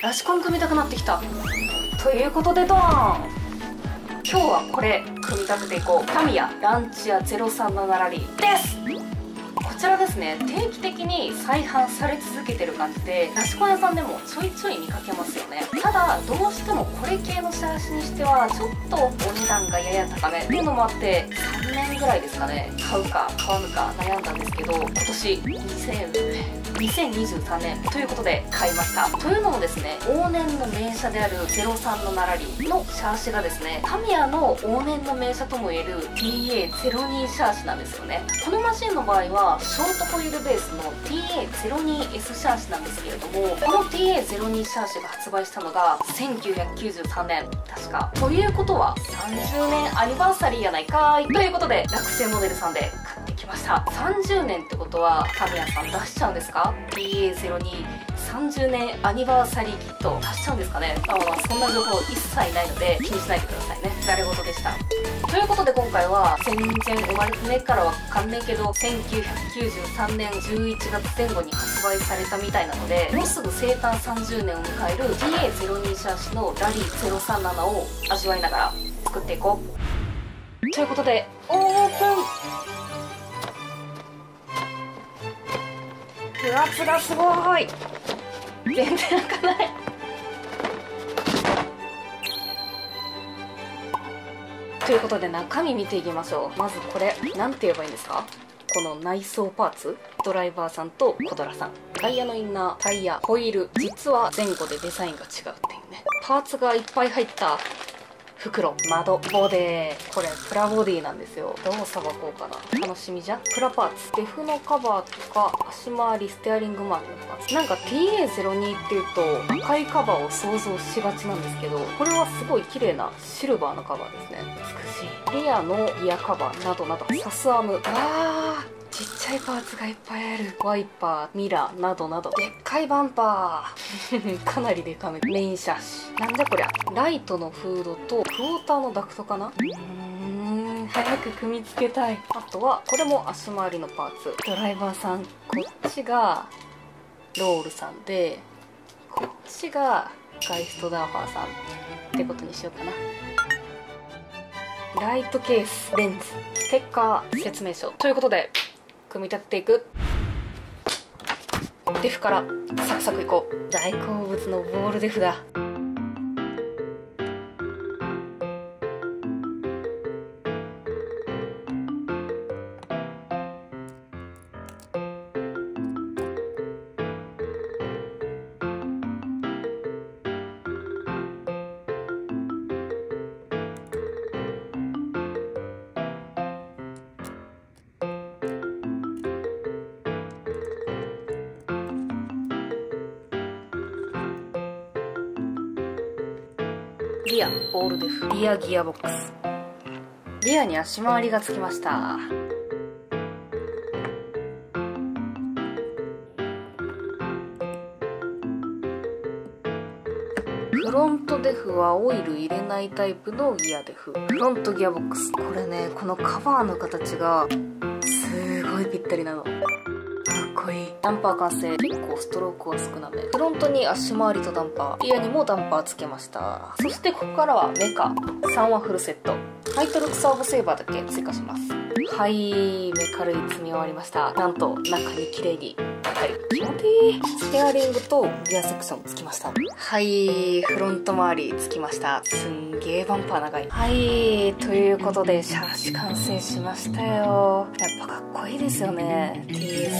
ラジコン組みたくなってきた。ということでドーン、今日はこれ組み立てていこう。タミヤランチア037ラリーです。こちらですね、定期的に再販され続けてる感じで、ラジコン屋さんでもちょいちょい見かけますよね。ただどうしてもこれ系のシャーシにしてはちょっとお値段がやや高めっていうのもあって、3年ぐらいですかね、買うか買わぬか悩んだんですけど、今年2023年ということで買いました。というのもですね、往年の名車である03のラリーのシャーシがですね、タミヤの往年の名車ともいえる TA02 シャーシなんですよね。このマシンの場合はショートホイールベースの TA02S シャーシなんですけれども、この TA02 シャーシが発売したのが1993年確か。ということは30年アニバーサリーやないかーいということで、落成モデルさんで買ってきました。30年ってことはタミヤさん出しちゃうんですか？ TA02 30年アニバーサリーキット出しちゃうんですかね。そんな情報一切ないので気にしないでくださいね。誰事でした。ということで今回は全然生まれてねえからわかんねえけど、1993年11月前後に発売されたみたいなので、もうすぐ生誕30年を迎える TA02 シャーシのラリー037を味わいながら作っていこうということで、オープン。分厚がすごい。全然開かない。ということで中身見ていきましょう。まずこれなんて言えばいいんですか？この内装パーツ、ドライバーさんとコドラさん、タイヤのインナー、タイヤ、ホイール、実は前後でデザインが違うっていうね。パーツがいっぱい入った袋、窓、ボディ。これプラボディなんですよ。どうさばこうかな、楽しみじゃん。プラパーツ、デフのカバーとか足回り、ステアリング周りのパーツ。なんか TA02 っていうと赤いカバーを想像しがちなんですけど、これはすごい綺麗なシルバーのカバーですね。美しい。リアのギアカバーなどなど、サスアーム、わーちっちゃいパーツがいっぱいある。ワイパー、ミラーなどなど、でっかいバンパーかなりでかめ。メインシャーシ、なんじゃこりゃ。ライトのフードとクォーターのダクトかな。早く組み付けたい。あとはこれも足回りのパーツ。ドライバーさん、こっちがロールさんで、こっちがガイストダーファーさんってことにしようかな。ライトケース、レンズ、ステッカー、説明書ということで組み立てていく。デフからサクサクいこう。大好物のボールデフだ。リアボールデフ、リアギアボックス。リアに足回りがつきました。フロントデフはオイル入れないタイプのギアデフ。フロントギアボックス、これね、このカバーの形がすごいぴったりなの。ダンパー完成。結構ストロークは少なめ。フロントに足回りとダンパー、リアにもダンパーつけました。そしてここからはメカ3はフルセット。ハイトルクサーボセーバーだけ追加します。はい、メカ類積み終わりました。なんと中に綺麗に、はい、気持ちいい。ステアリングとギアセクションつきました。はい、フロント周りつきました。すんげーバンパー長い。はい、ということでシャーシ完成しましたよ。やっぱかっこいいですよね。 TS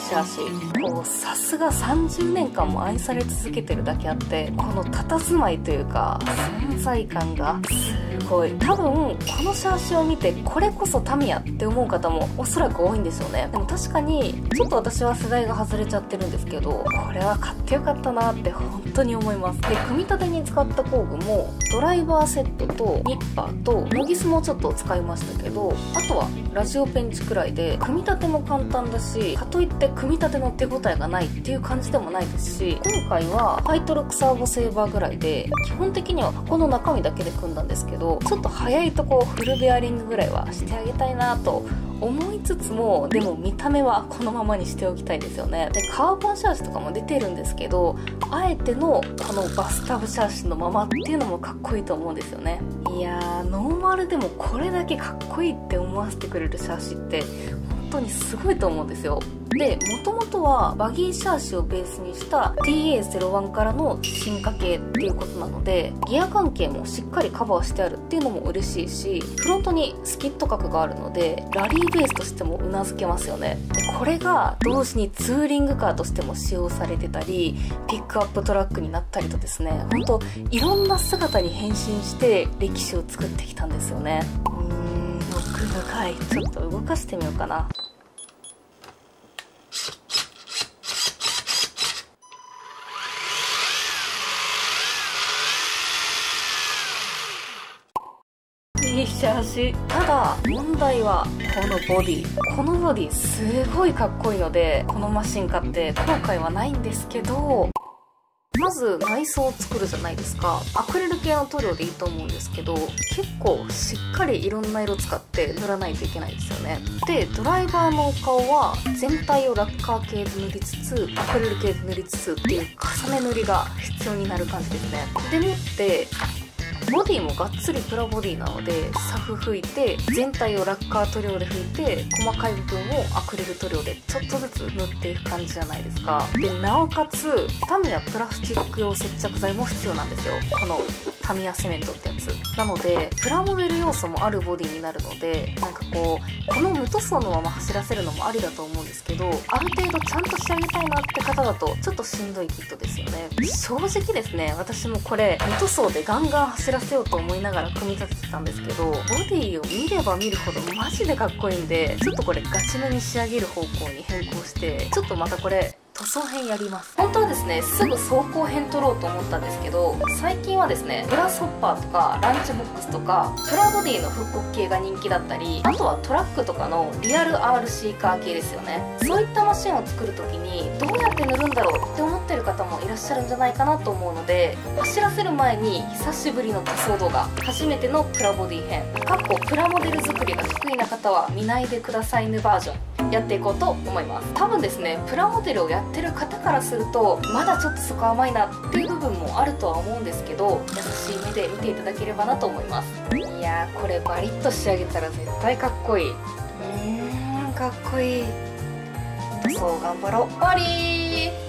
シャーシ、こうさすが30年間も愛され続けてるだけあって、この佇まいというか存在感がすごい。多分このシャーシを見てこれこそタミヤって思う方もおそらく多いんですよね。でも確かにちょっと私は世代が外れちゃってるんですけど、これは買ってよかったなって本当に思います。で、組み立てに使った工具もドライバーセットとニッパーとノギスもちょっと使いましたけど、あとはラジオペンチくらいで、組み立ても簡単だし、かといって組み立ての手応えがないっていう感じでもないですし、今回はハイトルクサーボセーバーぐらいで、基本的には箱の中身だけで組んだんですけど、ちょっと早いとこフルベアリングぐらいはしてあげたいなと思いつつも、でも見た目はこのままにしておきたいですよね。でカーボンシャーシとかも出てるんですけど、あえてのこのバスタブシャーシのままっていうのもかっこいいと思うんですよね。いやー、ノーマルでもこれだけかっこいいって思わせてくれるシャーシって本当にすごいと思うんですよ。で、もともとはバギーシャーシをベースにした TA01 からの進化系っていうことなので、ギア関係もしっかりカバーしてあるっていうのも嬉しいし、フロントにスキット角があるのでラリーベースとしてもうなずけますよね。でこれが同時にツーリングカーとしても使用されてたり、ピックアップトラックになったりとですね、本当いろんな姿に変身して歴史を作ってきたんですよね。奥深い。ちょっと動かしてみようかな。いいシャーシ。ただ問題はこのボディ。このボディすごいかっこいいので、このマシン買って後悔はないんですけど、まず内装を作るじゃないですか。アクリル系の塗料でいいと思うんですけど、結構しっかりいろんな色使って塗らないといけないですよね。でドライバーのお顔は全体をラッカー系で塗りつつ、アクリル系で塗りつつっていう重ね塗りが必要になる感じですね。でもってボディもがっつりプラボディなので、サフ拭いて全体をラッカー塗料で拭いて、細かい部分をアクリル塗料でちょっとずつ塗っていく感じじゃないですか。でなおかつタミヤプラスチック用接着剤も必要なんですよ、このタミヤセメントってやつなので、プラモデル要素もあるボディになるので、なんかこの無塗装のまま走らせるのもありだと思うんですけど、ある程度ちゃんと仕上げたいなって方だとちょっとしんどいキットですよね。正直ですね、私もこれ無塗装でガンガン走らせようと思いながら組み立ててたんですけど、ボディを見れば見るほどマジでかっこいいんで、ちょっとこれガチめに仕上げる方向に変更して、ちょっとまたこれ塗装編やります。本当はですね、すぐ走行編取ろうと思ったんですけど、最近はですね、グラスホッパーとかランチボックスとかプラボディの復刻系が人気だったり、あとはトラックとかのリアル RC カー系ですよね。そういったマシンを作る時にどうやって塗るんだろうって思ってる方もいらっしゃるんじゃないかなと思うので、走らせる前に久しぶりの塗装動画、初めてのプラボディ編プラモデル作りが得意な方は見ないでくださいねバージョンやっていこうと思います。多分ですね、プラモデルをやってる方からするとまだちょっとそこ甘いなっていう部分もあるとは思うんですけど、優しい目で見ていただければなと思います。いやー、これバリッと仕上げたら絶対かっこいい。かっこいい。そう頑張ろう。終わりー。